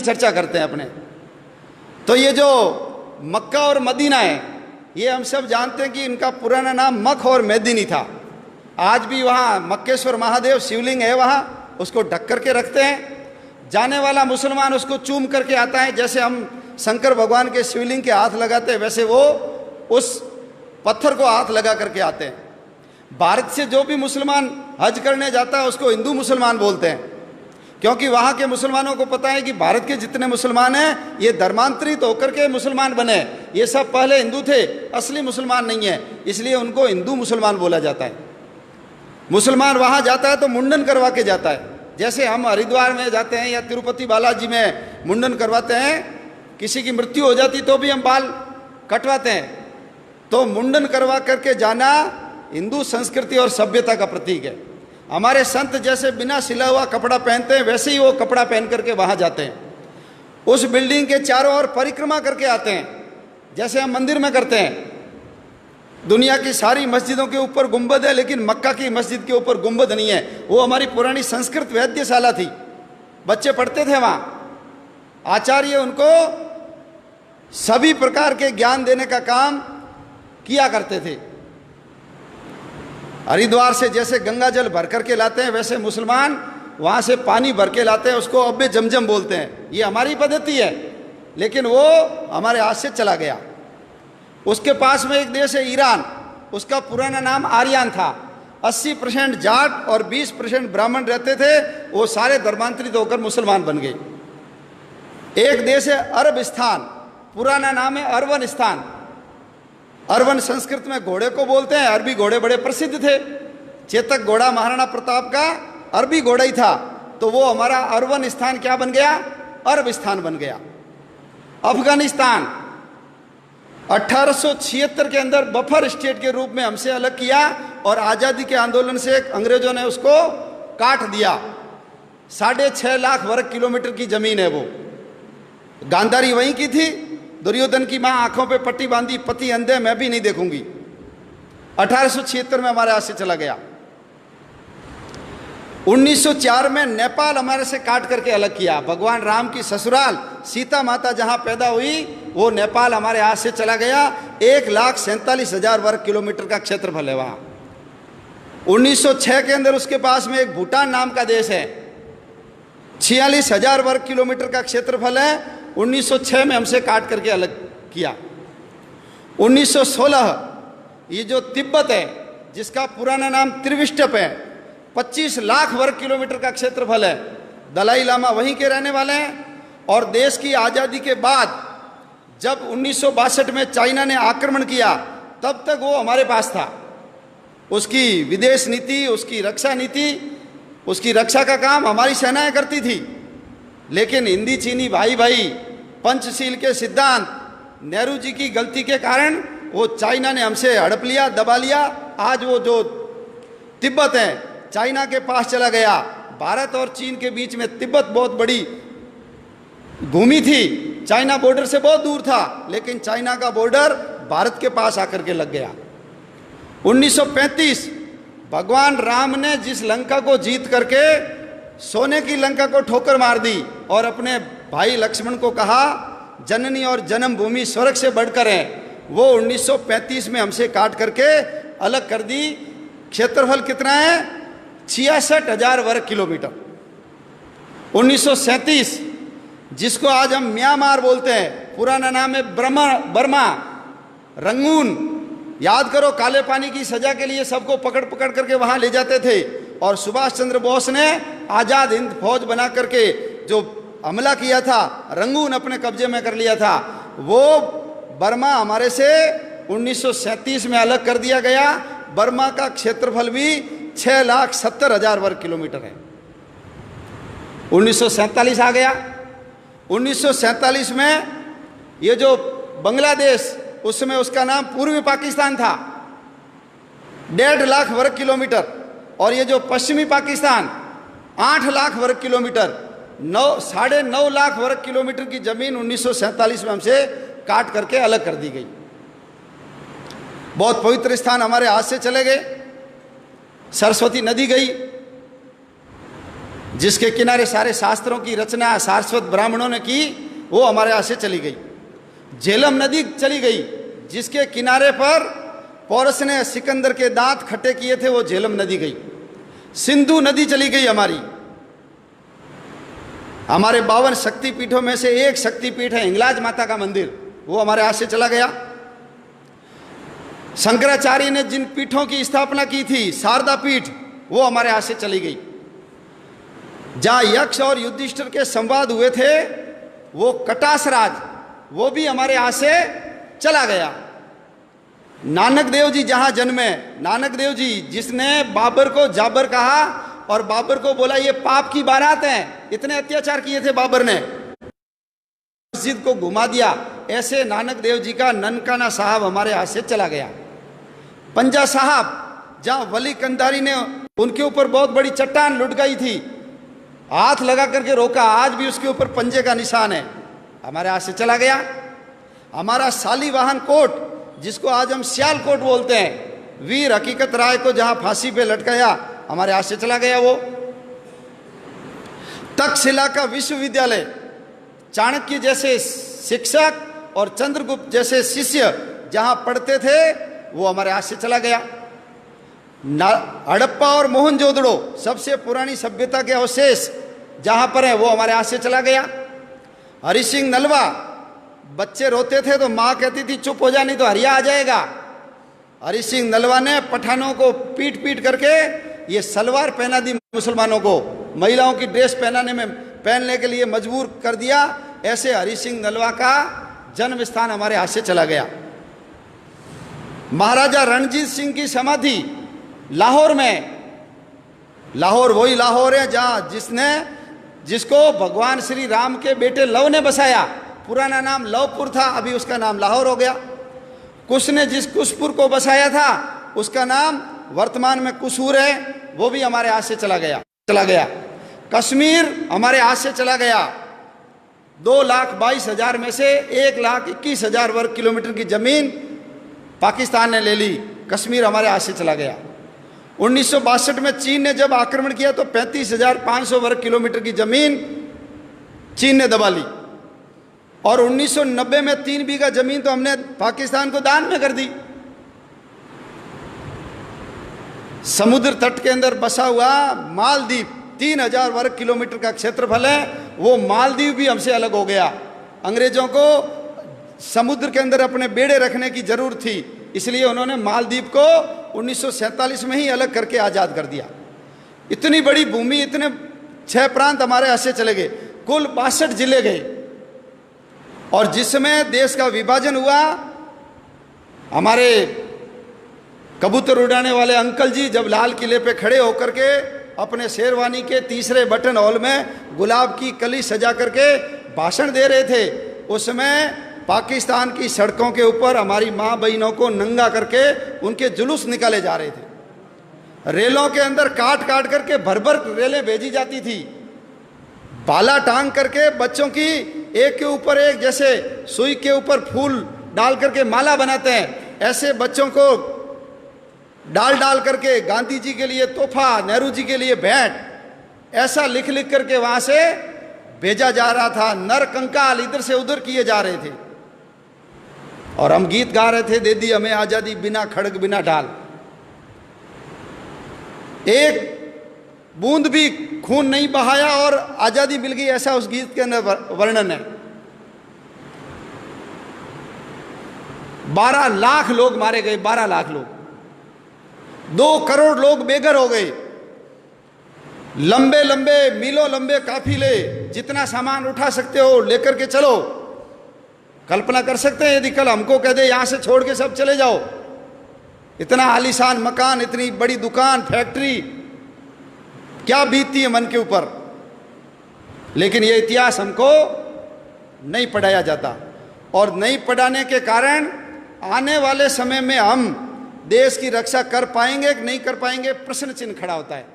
चर्चा करते हैं अपने। तो ये जो मक्का और मदीना है, ये हम सब जानते हैं कि इनका पुराना नाम मख और मैदिनी था। आज भी वहाँ मक्केश्वर महादेव शिवलिंग है, वहाँ उसको ढक करके रखते हैं। जाने वाला मुसलमान उसको चूम करके आता है, जैसे हम शंकर भगवान के शिवलिंग के हाथ लगाते हैं वैसे वो उस पत्थर को हाथ लगा करके आते हैं। भारत से जो भी मुसलमान हज करने जाता है उसको हिंदू मुसलमान बोलते हैं, क्योंकि वहाँ के मुसलमानों को पता है कि भारत के जितने मुसलमान हैं ये धर्मांतरित होकर के मुसलमान बने, ये सब पहले हिंदू थे, असली मुसलमान नहीं है, इसलिए उनको हिंदू मुसलमान बोला जाता है। मुसलमान वहाँ जाता है तो मुंडन करवा के जाता है, जैसे हम हरिद्वार में जाते हैं या तिरुपति बालाजी में मुंडन करवाते हैं, किसी की मृत्यु हो जाती तो भी हम बाल कटवाते हैं। तो मुंडन करवा करके जाना हिंदू संस्कृति और सभ्यता का प्रतीक है। हमारे संत जैसे बिना सिला हुआ कपड़ा पहनते हैं वैसे ही वो कपड़ा पहन करके वहाँ जाते हैं, उस बिल्डिंग के चारों ओर परिक्रमा करके आते हैं, जैसे हम मंदिर में करते हैं। दुनिया की सारी मस्जिदों के ऊपर गुंबद है, लेकिन मक्का की मस्जिद के ऊपर गुंबद नहीं है। वो हमारी पुरानी संस्कृत वैद्यशाला थी, बच्चे पढ़ते थे वहाँ। आचार्य उनको सभी प्रकार के ज्ञान देने का काम किया करते थे। हरिद्वार से जैसे गंगा जल भर करके लाते हैं वैसे मुसलमान वहाँ से पानी भर के लाते हैं, उसको अब्बे जमजम बोलते हैं। ये हमारी पद्धति है, लेकिन वो हमारे हाथ से चला गया। उसके पास में एक देश है ईरान, उसका पुराना नाम आर्यन था। 80% जाट और 20% ब्राह्मण रहते थे, वो सारे धर्मांतरित होकर मुसलमान बन गए। एक देश है अरबिस्तान, पुराना नाम है अरवनिस्तान। अरवन संस्कृत में घोड़े को बोलते हैं, अरबी घोड़े बड़े प्रसिद्ध थे। चेतक घोड़ा महाराणा प्रताप का अरबी घोड़ा ही था, तो वो हमारा अरवनिस्तान क्या बन गया, अरबिस्तान बन गया। अफगानिस्तान 1876 के अंदर बफर स्टेट के रूप में हमसे अलग किया और आज़ादी के आंदोलन से अंग्रेजों ने उसको काट दिया। 6.5 लाख वर्ग किलोमीटर की जमीन है वो। गांधारी वहीं की थी, दुर्योधन की माँ आंखों पे पट्टी बांधी, पति अंधे, मैं भी नहीं देखूंगी। 1876 में हमारे हाथ से चला गया। 1904 में नेपाल हमारे से काट करके अलग किया। भगवान राम की ससुराल सीता माता जहां पैदा हुई वो नेपाल हमारे हाथ से चला गया। 1,47,000 वर्ग किलोमीटर का क्षेत्रफल है वहां। 1906 के अंदर उसके पास में एक भूटान नाम का देश है, 46,000 वर्ग किलोमीटर का क्षेत्रफल है। 1906 में हमसे काट करके अलग किया। 1916 ये जो तिब्बत है, जिसका पुराना नाम त्रिविष्टप है, 25 लाख वर्ग किलोमीटर का क्षेत्रफल है। दलाई लामा वहीं के रहने वाले हैं। और देश की आज़ादी के बाद जब 1962 में चाइना ने आक्रमण किया, तब तक वो हमारे पास था। उसकी विदेश नीति, उसकी रक्षा नीति, उसकी रक्षा का काम हमारी सेनाएं करती थी। लेकिन हिंदी चीनी भाई भाई पंचशील के सिद्धांत, नेहरू जी की गलती के कारण वो चाइना ने हमसे हड़प लिया, दबा लिया। आज वो जो तिब्बत है चाइना के पास चला गया। भारत और चीन के बीच में तिब्बत बहुत बड़ी भूमि थी, चाइना बॉर्डर से बहुत दूर था, लेकिन चाइना का बॉर्डर भारत के पास आकर के लग गया। 1935 भगवान राम ने जिस लंका को जीत करके सोने की लंका को ठोकर मार दी और अपने भाई लक्ष्मण को कहा जननी और जन्मभूमि स्वर्ग से बढ़कर है, वो 1935 में हमसे काट करके अलग कर दी। क्षेत्रफल कितना है, 66,000 वर्ग किलोमीटर। 1937 जिसको आज हम म्यांमार बोलते हैं, पुराना नाम है बर्मा, रंगून। याद करो, काले पानी की सजा के लिए सबको पकड़ पकड़ करके वहां ले जाते थे और सुभाष चंद्र बोस ने आजाद हिंद फौज बना करके जो हमला किया था, रंगून अपने कब्जे में कर लिया था। वो बर्मा हमारे से 1937 में अलग कर दिया गया। बर्मा का क्षेत्रफल भी 6,70,000 वर्ग किलोमीटर है। 1947 आ गया। 1947 में ये जो बांग्लादेश, उस समय उसका नाम पूर्वी पाकिस्तान था, 1.5 लाख वर्ग किलोमीटर। और ये जो पश्चिमी पाकिस्तान 8 लाख वर्ग किलोमीटर, 9.5 लाख वर्ग किलोमीटर की जमीन 1947 में हमसे काट करके अलग कर दी गई। बहुत पवित्र स्थान हमारे हाथ से चले गए। सरस्वती नदी गई, जिसके किनारे सारे शास्त्रों की रचना सारस्वत ब्राह्मणों ने की, वो हमारे यहाँ से चली गई। झेलम नदी चली गई, जिसके किनारे पर पौरस ने सिकंदर के दांत खट्टे किए थे, वो झेलम नदी गई। सिंधु नदी चली गई हमारी। हमारे 52 शक्तिपीठों में से एक शक्तिपीठ है हिंगलाज माता का मंदिर, वो हमारे हाथ से चला गया। शंकराचार्य ने जिन पीठों की स्थापना की थी, शारदा पीठ, वो हमारे हाथ से चली गई। जहां यक्ष और युधिष्ठिर के संवाद हुए थे, वो कटासराज, वो भी हमारे हाथ से चला गया। नानक देव जी जहां जन्मे, नानक देव जी जिसने बाबर को जाबर कहा और बाबर को बोला ये पाप की बारात है, इतने अत्याचार किए थे बाबर ने, मस्जिद को घुमा दिया, ऐसे नानक देव जी का ननकाना साहब हमारे हाथ से चला गया। पंजा साहब, जहां वली कंधारी ने उनके ऊपर बहुत बड़ी चट्टान लुढ़काई थी, हाथ लगा करके रोका, आज भी उसके ऊपर पंजे का निशान है, हमारे हाथ से चला गया। हमारा शालीवाहन कोट, जिसको आज हम सियालकोट बोलते हैं, वीर हकीकत राय को जहां फांसी पे लटकाया, हमारे हाथ से चला गया वो। तक्षशिला का विश्वविद्यालय, चाणक्य जैसे शिक्षक और चंद्रगुप्त जैसे शिष्य जहां पढ़ते थे, वो हमारे हाथ से चला गया। हड़प्पा और मोहनजोदड़ो, सबसे पुरानी सभ्यता के अवशेष जहां पर है, वो हमारे हाथ से चला गया। हरि सिंह नलवा, बच्चे रोते थे तो माँ कहती थी चुप हो जा नहीं तो हरिया आ जाएगा। हरि सिंह नलवा ने पठानों को पीट पीट करके ये सलवार पहना दी, मुसलमानों को महिलाओं की ड्रेस पहनने के लिए मजबूर कर दिया। ऐसे हरि सिंह नलवा का जन्म स्थान हमारे हाथ से चला गया। महाराजा रणजीत सिंह की समाधि लाहौर में, लाहौर वही लाहौर है जहाँ जिसको भगवान श्री राम के बेटे लव ने बसाया। पुराना नाम लवपुर था, अभी उसका नाम लाहौर हो गया। कुश ने जिस कुशपुर को बसाया था, उसका नाम वर्तमान में कुसूर है, वो भी हमारे हाथ से चला गया। कश्मीर हमारे हाथ से चला गया। 2,22,000 में से 1,21,000 वर्ग किलोमीटर की जमीन पाकिस्तान ने ले ली, कश्मीर हमारे हाथ से चला गया। 1962 में चीन ने जब आक्रमण किया तो 35,500 वर्ग किलोमीटर की जमीन चीन ने दबा ली। और 1990 में 3 बीघा जमीन तो हमने पाकिस्तान को दान में कर दी। समुद्र तट के अंदर बसा हुआ मालदीव 3,000 वर्ग किलोमीटर का क्षेत्रफल है, वो मालदीव भी हमसे अलग हो गया। अंग्रेजों को समुद्र के अंदर अपने बेड़े रखने की जरूरत थी, इसलिए उन्होंने मालदीव को 1947 में ही अलग करके आज़ाद कर दिया। इतनी बड़ी भूमि, इतने 6 प्रांत हमारे हाथ से चले गए, कुल 62 जिले गए। और जिसमें देश का विभाजन हुआ, हमारे कबूतर उड़ाने वाले अंकल जी जब लाल किले पे खड़े होकर के अपने शेरवानी के तीसरे बटन हॉल में गुलाब की कली सजा करके भाषण दे रहे थे, उसमें पाकिस्तान की सड़कों के ऊपर हमारी माँ बहनों को नंगा करके उनके जुलूस निकाले जा रहे थे। रेलों के अंदर काट काट करके भर भर रेलें भेजी जाती थी, भाला टांग करके बच्चों की एक के ऊपर एक, जैसे सुई के ऊपर फूल डाल करके माला बनाते हैं, ऐसे बच्चों को डाल डाल करके गांधी जी के लिए तोहफा, नेहरू जी के लिए भेंट, ऐसा लिख लिख करके वहां से भेजा जा रहा था। नर कंकाल इधर से उधर किए जा रहे थे और हम गीत गा रहे थे, दे दी हमें आजादी बिना खड़ग बिना ढाल। एक बूंद भी खून नहीं बहाया और आजादी मिल गई, ऐसा उस गीत के अंदर वर्णन है। 12 लाख लोग मारे गए, 12 लाख लोग, 2 करोड़ लोग बेघर हो गए। लंबे लंबे मीलों लंबे काफिले, जितना सामान उठा सकते हो लेकर के चलो। कल्पना कर सकते हैं यदि कल हमको कह दे यहां से छोड़ के सब चले जाओ, इतना आलीशान मकान, इतनी बड़ी दुकान, फैक्ट्री, क्या बीतती है मन के ऊपर। लेकिन ये इतिहास हमको नहीं पढ़ाया जाता, और नहीं पढ़ाने के कारण आने वाले समय में हम देश की रक्षा कर पाएंगे कि नहीं कर पाएंगे, प्रश्न चिन्ह खड़ा होता है।